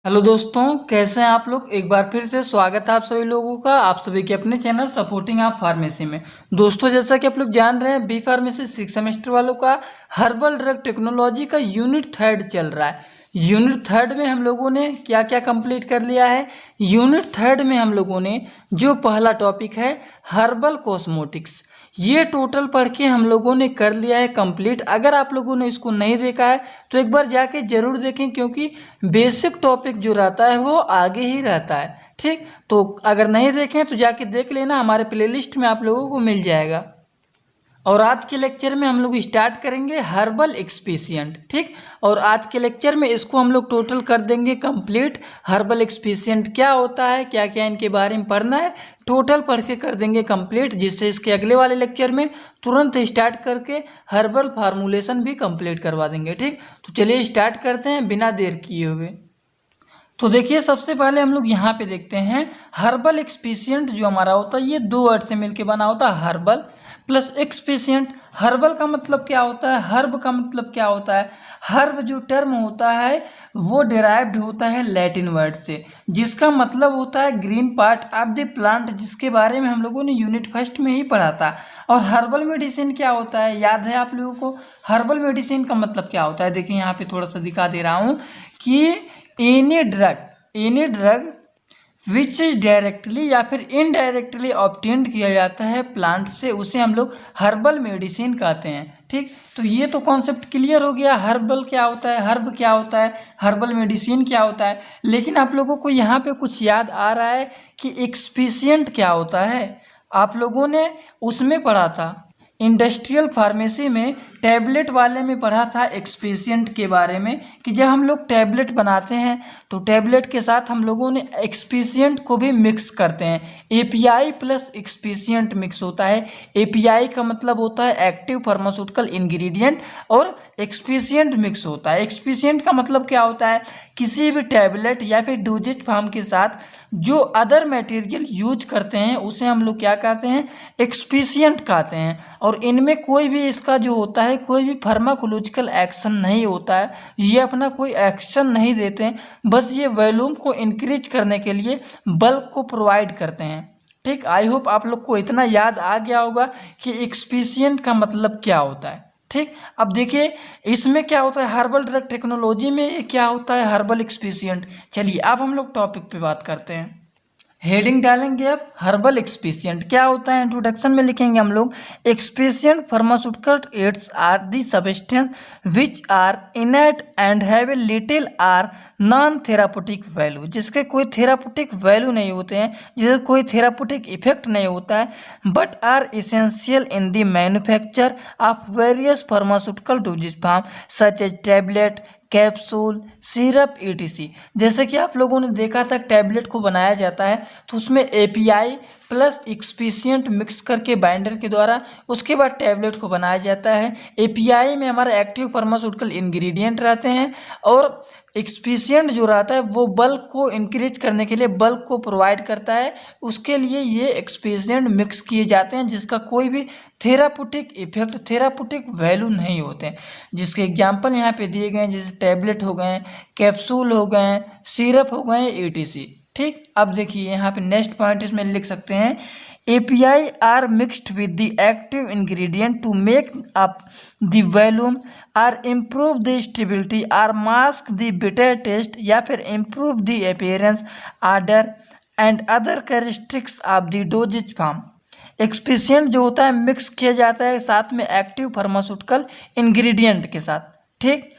Hello दोस्तों, कैसे हैं आप लोग। एक बार फिर से स्वागत है आप सभी लोगों का, आप सभी के अपने चैनल सपोर्टिंग आप फार्मेसी में। दोस्तों, जैसा कि आप लोग जान रहे हैं, बी फार्मेसी 6 सेमेस्टर वालों का हर्बल ड्रग टेक्नोलॉजी का यूनिट 3 चल रहा है। यूनिट 3 में हम लोगों ने क्या क्या कंप्लीट कर लिया है। यूनिट 3 में हम लोगों ने जो पहला टॉपिक है हर्बल कॉस्मेटिक्स, ये टोटल पढ़ के हम लोगों ने कर लिया है कंप्लीट। अगर आप लोगों ने इसको नहीं देखा है तो एक बार जाके जरूर देखें, क्योंकि बेसिक टॉपिक जो रहता है वो आगे ही रहता है। ठीक, तो अगर नहीं देखें तो जाके देख लेना, हमारे प्लेलिस्ट में आप लोगों को मिल जाएगा। और आज के लेक्चर में हम लोग स्टार्ट करेंगे हर्बल एक्सपीशियंट। ठीक, और आज के लेक्चर में इसको हम लोग टोटल कर देंगे कंप्लीट। हर्बल एक्सपीशियंट क्या होता है, क्या क्या इनके बारे में पढ़ना है, टोटल पढ़ के कर देंगे कंप्लीट, जिससे इसके अगले वाले लेक्चर में तुरंत स्टार्ट करके हर्बल फार्मूलेशन भी कंप्लीट करवा देंगे। ठीक, तो चलिए स्टार्ट करते हैं बिना देर किए हुए। तो देखिए, सबसे पहले हम लोग यहाँ पे देखते हैं हर्बल एक्सपीशियंट जो हमारा होता है, ये दो वर्ड से मिलके बना होता है, हर्बल प्लस एक्सपीशियंट। हर्बल का मतलब क्या होता है, हर्ब का मतलब क्या होता है। हर्ब जो टर्म होता है वो डिराइव्ड होता है लैटिन वर्ड से, जिसका मतलब होता है green part of the plant, जिसके बारे में हम लोगों ने यूनिट 1 में ही पढ़ा था। और हर्बल मेडिसिन क्या होता है, याद है आप लोगों को। हर्बल मेडिसिन का मतलब क्या होता है, देखिए यहाँ पे थोड़ा सा दिखा दे रहा हूँ कि any drug which is directly या फिर इनडायरेक्टली ऑब्टेन्ड किया जाता है प्लांट से, उसे हम लोग हर्बल मेडिसिन कहते हैं। ठीक, तो ये तो कॉन्सेप्ट क्लियर हो गया, हर्बल क्या होता है, हर्ब क्या होता है, हर्बल मेडिसिन क्या होता है। लेकिन आप लोगों को यहाँ पे कुछ याद आ रहा है कि एक्सपीशियंट क्या होता है। आप लोगों ने उसमें पढ़ा था, इंडस्ट्रियल फार्मेसी में टैबलेट वाले में पढ़ा था एक्सपीशियंट के बारे में, कि जब हम लोग टैबलेट बनाते हैं तो टैबलेट के साथ हम लोगों ने एक्सपीशियंट को भी मिक्स करते हैं। एपीआई प्लस एक्सपीशियंट मिक्स होता है। एपीआई का मतलब होता है एक्टिव फार्मास्यूटिकल इंग्रेडिएंट, और एक्सपीशियंट मिक्स होता है। एक्सपीशियंट का मतलब क्या होता है, किसी भी टैबलेट या फिर डोजेज फॉर्म के साथ जो अदर मटेरियल यूज करते हैं उसे हम लोग क्या कहते हैं, एक्सपीशियंट कहते हैं। और इनमें कोई भी इसका जो होता है, कोई भी फार्माकोलॉजिकल एक्शन नहीं होता है, ये अपना कोई एक्शन नहीं देते हैं, बस ये वॉल्यूम को इंक्रीज करने के लिए बल्क को प्रोवाइड करते हैं। ठीक, आई होप आप लोग को इतना याद आ गया होगा कि एक्सपीशियंट का मतलब क्या होता है। ठीक, अब देखिए इसमें क्या होता है, हर्बल ड्रग टेक्नोलॉजी में क्या होता है हर्बल एक्सपीशियंट। चलिए अब हम लोग टॉपिक पे बात करते हैं। हेडिंग डालेंगे अब हर्बल एक्सपीशियंट क्या होता है, इंट्रोडक्शन में लिखेंगे हम लोग, excipient pharmaceutical aids are the substance which are inert and have a little or non therapeutic value, जिसके कोई थेरापुटिक वैल्यू नहीं होते हैं, जिसका कोई थेरापुटिक इफेक्ट नहीं होता है, but are essential in the manufacture of various pharmaceutical dosages form such as tablet, capsule, syrup ETC. जैसे कि आप लोगों ने देखा था टैबलेट को बनाया जाता है तो उसमें एपीआई प्लस एक्सपीशियंट मिक्स करके बाइंडर के द्वारा उसके बाद टैबलेट को बनाया जाता है। एपीआई में हमारा एक्टिव फार्मास्यूटिकल इंग्रेडिएंट रहते हैं, और एक्सपीशियंट जो रहता है वो बल्क को इंक्रीज करने के लिए बल्क को प्रोवाइड करता है, उसके लिए ये एक्सपीशियंट मिक्स किए जाते हैं, जिसका कोई भी थेरापुटिक इफेक्ट, थेरापुटिक वैल्यू नहीं होते हैं। जिसके एग्जाम्पल यहाँ पे दिए गए हैं, जैसे टैबलेट हो गए, कैप्सूल हो गए, सिरप हो गए, ईटीसी। ठीक, अब देखिए यहाँ पे नेक्स्ट पॉइंट इसमें लिख सकते हैं, API are mixed with the active ingredient to make up the volume or improve the stability or mask the bitter taste या फिर improve the appearance, odor and other characteristics of the dosage form। एक्सपीशियंट जो होता है mix किया जाता है साथ में एक्टिव फार्मास्यूटिकल इंग्रेडिएंट के साथ। ठीक,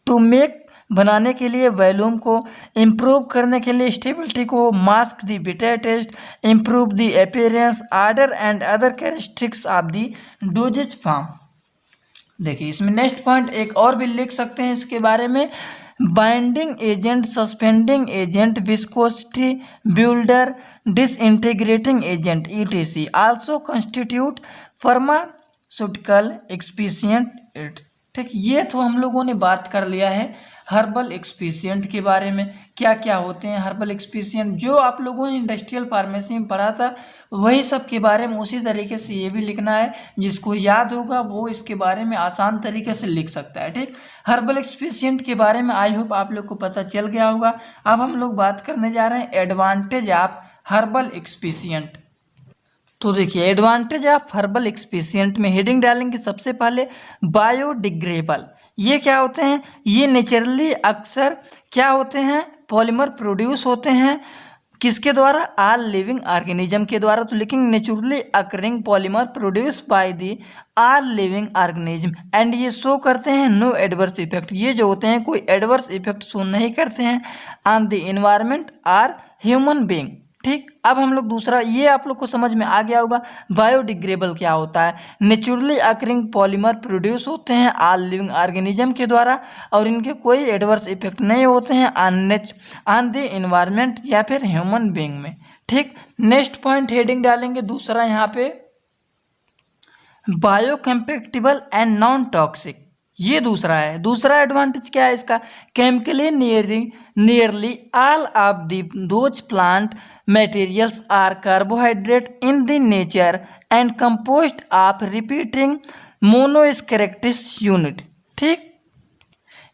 टू मेक बनाने के लिए वॉल्यूम को, इम्प्रूव करने के लिए स्टेबिलिटी को, mask the bitter taste, improve the appearance, order and other characteristics of the doses form. देखिए इसमें नेक्स्ट पॉइंट एक और भी लिख सकते हैं इसके बारे में, binding agent, suspending agent, viscosity builder, disintegrating agent ETC also constitute pharmaceutical excipient. ठीक, ये तो हम लोगों ने बात कर लिया है हर्बल एक्सपीशियंट के बारे में, क्या क्या होते हैं हर्बल एक्सपीशियंट, जो आप लोगों ने इंडस्ट्रियल फार्मेसी में पढ़ा था वही सब के बारे में उसी तरीके से ये भी लिखना है। जिसको याद होगा वो इसके बारे में आसान तरीके से लिख सकता है। ठीक, हर्बल एक्सपीशियंट के बारे में आई होप आप लोग को पता चल गया होगा। अब हम लोग बात करने जा रहे हैं एडवांटेज ऑफ हर्बल एक्सपीशियंट। तो देखिए एडवांटेज ऑफ हर्बल एक्सपीशियंट में हेडिंग डालेंगे सबसे पहले बायोडिग्रेडेबल। ये क्या होते हैं, ये नेचुरली अक्सर क्या होते हैं, पॉलीमर प्रोड्यूस होते हैं किसके द्वारा, ऑल लिविंग ऑर्गेनिज्म के द्वारा। तो लिखेंगे naturally occurring polymer produce by the all living organism and ये शो करते हैं नो एडवर्स इफेक्ट। ये जो होते हैं कोई एडवर्स इफेक्ट शो नहीं करते हैं on the environment or human being. ठीक, अब हम लोग दूसरा, ये आप लोग को समझ में आ गया होगा बायोडिग्रेडेबल क्या होता है। नेचुरली अकरिंग पॉलीमर प्रोड्यूस होते हैं ऑल लिविंग ऑर्गेनिज्म के द्वारा और इनके कोई एडवर्स इफेक्ट नहीं होते हैं ऑन द इन्वायरमेंट या फिर ह्यूमन बीइंग में। ठीक, नेक्स्ट पॉइंट हेडिंग डालेंगे दूसरा यहाँ पे बायोकम्पैटिबल एंड नॉन टॉक्सिक। ये दूसरा है। दूसरा एडवांटेज क्या है इसका, chemically nearly all of those plant materials are carbohydrate in the nature and composed of repeating monosaccharides unit. ठीक,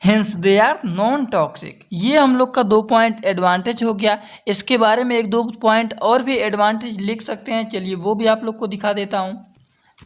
hence they are non toxic. ये हम लोग का 2 पॉइंट एडवांटेज हो गया। इसके बारे में 1-2 पॉइंट और भी एडवांटेज लिख सकते हैं, चलिए वो भी आप लोग को दिखा देता हूँ।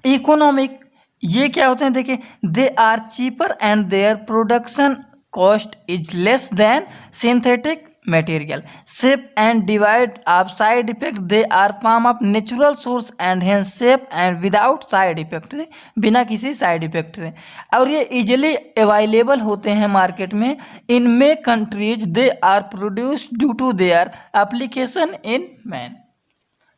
इकोनॉमिक, ये क्या होते हैं, देखिए they are cheaper and their production cost is less than synthetic material. Safe and devoid of side effect, they are form of natural source and hence safe and without side effect, बिना किसी side effect के। और ये easily available होते हैं market में। In many countries they are produce due to their application in many.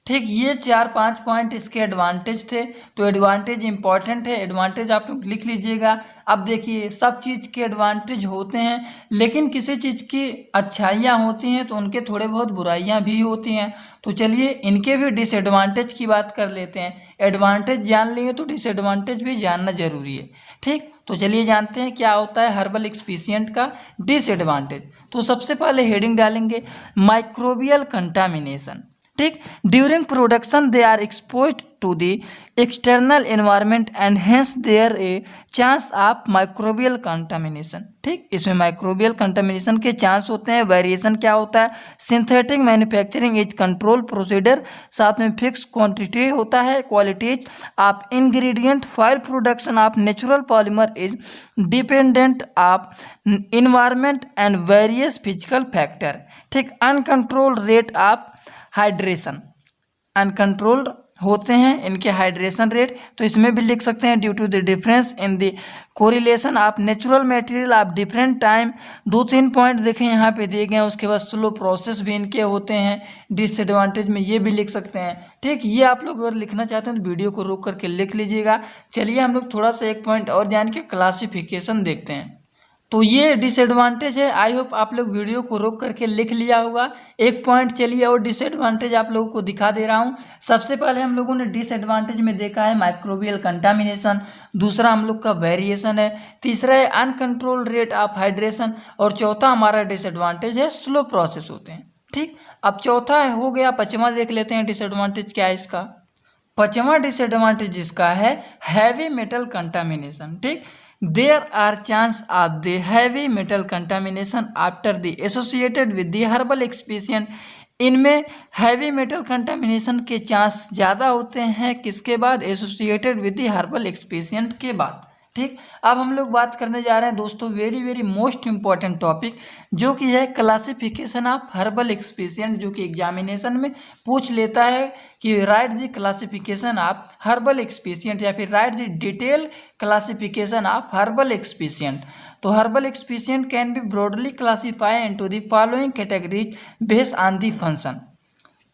ठीक, ये 4-5 पॉइंट इसके एडवांटेज थे। तो एडवांटेज इंपॉर्टेंट है, एडवांटेज आप लोग लिख लीजिएगा। अब देखिए सब चीज़ के एडवांटेज होते हैं, लेकिन किसी चीज़ की अच्छाइयाँ होती हैं तो उनके थोड़े बहुत बुराइयाँ भी होती हैं। तो चलिए इनके भी डिसएडवांटेज की बात कर लेते हैं। एडवांटेज जान लिए तो डिसएडवांटेज भी जानना जरूरी है। ठीक, तो चलिए जानते हैं क्या होता है हर्बल एक्सपीशियंट का डिसएडवांटेज। तो सबसे पहले हेडिंग डालेंगे माइक्रोबियल कंटामिनेशन। ठीक, during production they are expose to the external environment and hence there a chance of microbial contamination. ठीक, इसमें माइक्रोबियल कंटामिनेशन के चांस होते हैं। वेरिएशन क्या होता है, synthetic manufacturing is control procedure, साथ में फिक्स क्वांटिटी होता है। Qualities of ingredient, file production of natural polymer is dependent of environment and various physical factor. ठीक, uncontrolled rate of hydration, uncontrolled होते हैं इनके हाइड्रेशन रेट। तो इसमें भी लिख सकते हैं due to the difference in the correlation of natural material of different time. 2-3 point देखें यहाँ पे दिए गए हैं। उसके बाद स्लो प्रोसेस भी इनके होते हैं डिसएडवांटेज में, ये भी लिख सकते हैं। ठीक, ये आप लोग अगर लिखना चाहते हैं तो वीडियो को रोक करके लिख लीजिएगा। चलिए हम लोग थोड़ा सा 1 पॉइंट और जान के क्लासिफिकेशन देखते हैं। तो ये डिसएडवांटेज है। आई होप आप लोग वीडियो को रोक करके लिख लिया होगा। 1 पॉइंट चलिए और डिसएडवांटेज आप लोगों को दिखा दे रहा हूँ। सबसे पहले हम लोगों ने डिसएडवांटेज में देखा है माइक्रोबियल कंटामिनेशन, दूसरा हम लोग का वेरिएशन है, तीसरा है अनकंट्रोल रेट ऑफ हाइड्रेशन और चौथा हमारा डिसएडवांटेज है स्लो प्रोसेस होते हैं। ठीक, अब चौथा हो गया, 5वां देख लेते हैं डिसएडवांटेज क्या है इसका। 5वां डिसएडवांटेज इसका है हैवी मेटल कंटामिनेशन। ठीक, there are chance of the heavy metal contamination after the associated with the herbal expedient। इनमें हैवी मेटल कंटामिनेशन के चांस ज़्यादा होते हैं किसके बाद, एसोसिएटेड विद द हर्बल एक्सपीशियंट के बाद। ठीक, अब हम लोग बात करने जा रहे हैं दोस्तों वेरी मोस्ट इंपॉर्टेंट टॉपिक, जो कि है क्लासिफिकेशन ऑफ हर्बल एक्सपीशियंट, जो कि एग्जामिनेशन में पूछ लेता है कि write the classification of herbal excipient या फिर write the detail classification of herbal excipient. तो herbal excipient can be broadly classify into the following categories based on the function.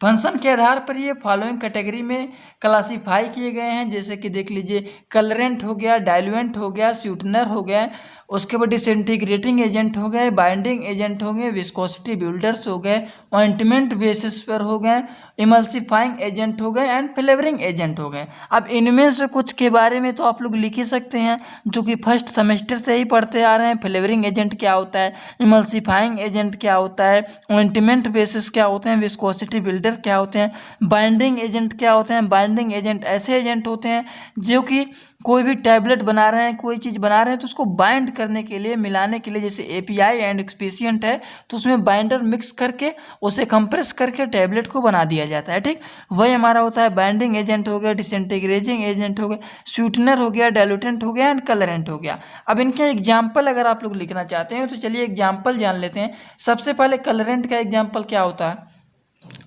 Function के आधार पर ये फॉलोइंग कैटेगरी में क्लासीफाई किए गए हैं, जैसे कि देख लीजिए कलरेंट हो गया, डाइल्यूएंट हो गया, स्वीटनर हो गया, उसके बाद डिसइंटीग्रेटिंग एजेंट हो गए, बाइंडिंग एजेंट हो गए, विस्कोसिटी बिल्डर्स हो गए, ऑइंटमेंट बेसिस पर हो गए, इमल्सिफाइंग एजेंट हो गए एंड फ्लेवरिंग एजेंट हो गए। अब इनमें से कुछ के बारे में तो आप लोग लिख ही सकते हैं, जो कि फर्स्ट सेमेस्टर से ही पढ़ते आ रहे हैं। फ्लेवरिंग एजेंट क्या होता है, इमल्सिफाइंग एजेंट क्या होता है, ऑइंटमेंट बेसिस क्या होते हैं, विस्कोसिटी बिल्डर क्या होते हैं, बाइंडिंग एजेंट क्या होते हैं। बाइंडिंग एजेंट ऐसे एजेंट होते हैं जो कि कोई भी टैबलेट बना रहे हैं, कोई चीज़ बना रहे हैं तो उसको बाइंड करने के लिए, मिलाने के लिए, जैसे एपीआई एंड एक्सपेशिएंट है तो उसमें बाइंडर मिक्स करके उसे कंप्रेस करके टैबलेट को बना दिया जाता है। ठीक, वही हमारा होता है बाइंडिंग एजेंट हो गया, डिसइंटीग्रेटिंग एजेंट हो गया, स्वीटनर हो गया, डाइल्यूटेंट हो गया एंड कलरेंट हो गया। अब इनके एग्जाम्पल अगर आप लोग लिखना चाहते हैं तो चलिए एग्जाम्पल जान लेते हैं। सबसे पहले कलरेंट का एग्जाम्पल क्या होता है,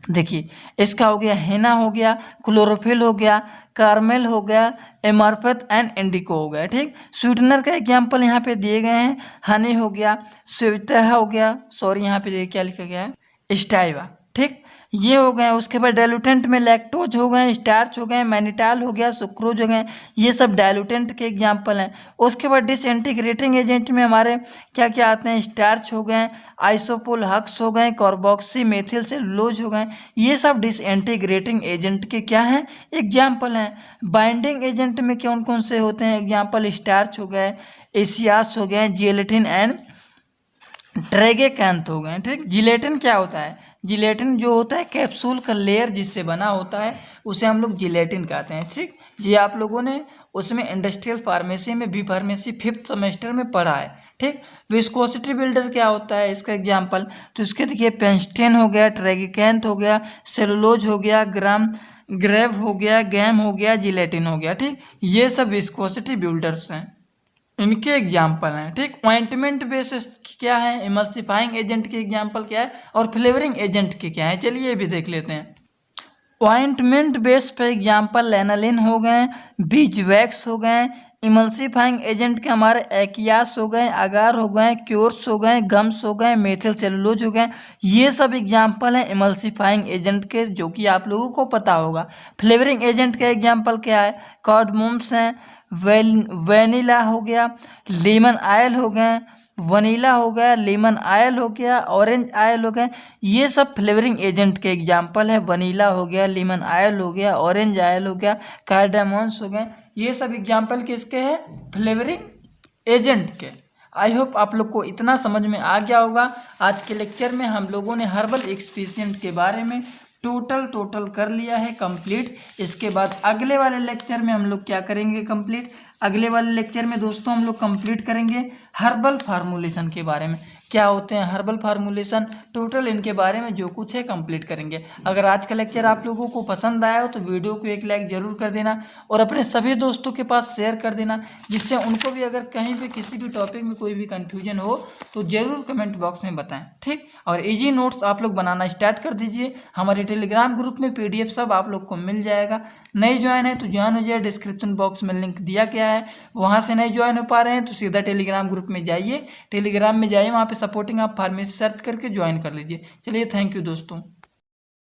देखिए इसका हो गया हेना हो गया, क्लोरोफिल हो गया, कार्मेल हो गया, एमार्फत एंड इंडिको हो गया। ठीक, स्वीटनर का एग्जाम्पल यहाँ पे दिए गए हैं, हनी हो गया, स्वीटा हो गया, सॉरी यहाँ पे क्या लिखा गया है, स्टाइवा। ठीक, ये हो गए। उसके बाद डाइल्यूटेंट में लैक्टोज हो गए, स्टार्च हो गए, मैनिटाल हो गया, सुक्रोज हो गए, ये सब डाइल्यूटेंट के एग्जाम्पल हैं। उसके बाद डिसइंटीग्रेटिंग एजेंट में हमारे क्या क्या आते हैं, स्टार्च हो गए, आइसोपोल हक्स हो गए, कार्बोक्सी मेथिल सेलुलोज हो गए, ये सब डिसइंटीग्रेटिंग एजेंट के क्या हैं, एग्जाम्पल हैं। बाइंडिंग एजेंट में कौन कौन से होते हैं एग्जाम्पल, स्टार्च हो गए, एसियास हो गए, जिलेटिन एंड ट्रेगेकैंथ हो गए। ठीक, जिलेटिन क्या होता है, जिलेटिन जो होता है कैप्सूल का लेयर जिससे बना होता है उसे हम लोग जिलेटिन कहते हैं। ठीक, ये आप लोगों ने उसमें इंडस्ट्रियल फार्मेसी में, बी फार्मेसी 5th सेमेस्टर में पढ़ा है। ठीक, विस्कोसिटी बिल्डर क्या होता है, इसका एग्जांपल तो इसके देखिए पेंस्टेन हो गया, ट्रेगेकैंथ हो गया, सेलुलोज हो गया, ग्रेव हो गया, गैम हो गया, जिलेटिन हो गया। ठीक, ये सब विस्कोसिटी बिल्डर्स हैं, इनके एग्जाम्पल हैं। ठीक, ऑइंटमेंट बेसिस क्या है, इमल्सिफाइंग एजेंट के एग्जाम्पल क्या है और फ्लेवरिंग एजेंट के क्या है, चलिए ये भी देख लेते हैं। ऑइंटमेंट बेस पे एग्जाम्पल लैनालिन हो गए, बीज वैक्स हो गए, इमल्सिफाइंग एजेंट के हमारे एक्यास हो गए, अगार हो गए, क्योर्स हो गए, गम्स हो गए, मेथिल सेलुलोज हो गए, ये सब एग्जाम्पल हैं इमल्सिफाइंग एजेंट के, जो कि आप लोगों को पता होगा। फ्लेवरिंग एजेंट का एग्जाम्पल क्या है, कार्डमोम्स हैं, वेनिला हो गया, लेमन आयल हो गए, वनीला हो गया, लेमन आयल हो गया, ऑरेंज आयल हो गया, ये सब फ्लेवरिंग एजेंट के एग्जाम्पल है। वनीला हो गया, लेमन आयल हो गया, ऑरेंज आयल हो गया, कार्डामोन्स हो गए, ये सब एग्जाम्पल किसके हैं, फ्लेवरिंग एजेंट के। आई होप आप लोग को इतना समझ में आ गया होगा। आज के लेक्चर में हम लोगों ने हर्बल एक्सपेशिएंट के बारे में टोटल कर लिया है कंप्लीट। इसके बाद अगले वाले लेक्चर में हम लोग क्या करेंगे कंप्लीट, अगले वाले लेक्चर में दोस्तों हम लोग कंप्लीट करेंगे हर्बल फार्मूलेशन के बारे में, क्या होते हैं हर्बल फार्मूलेशन, टोटल इनके बारे में जो कुछ है कंप्लीट करेंगे। अगर आज का लेक्चर आप लोगों को पसंद आया हो तो वीडियो को एक लाइक ज़रूर कर देना और अपने सभी दोस्तों के पास शेयर कर देना, जिससे उनको भी अगर कहीं भी किसी भी टॉपिक में कोई भी कन्फ्यूजन हो तो ज़रूर कमेंट बॉक्स में बताएं। ठीक, और इजी नोट्स आप लोग बनाना स्टार्ट कर दीजिए। हमारे टेलीग्राम ग्रुप में PDF सब आप लोग को मिल जाएगा। नई ज्वाइन है तो ज्वाइन हो जाए, डिस्क्रिप्शन बॉक्स में लिंक दिया गया है, वहाँ से नहीं ज्वाइन हो पा रहे हैं तो सीधा टेलीग्राम ग्रुप में जाइए, टेलीग्राम में जाइए, वहाँ पे सपोर्टिंग आप फार्मेसी सर्च करके ज्वाइन कर लीजिए। चलिए, थैंक यू दोस्तों।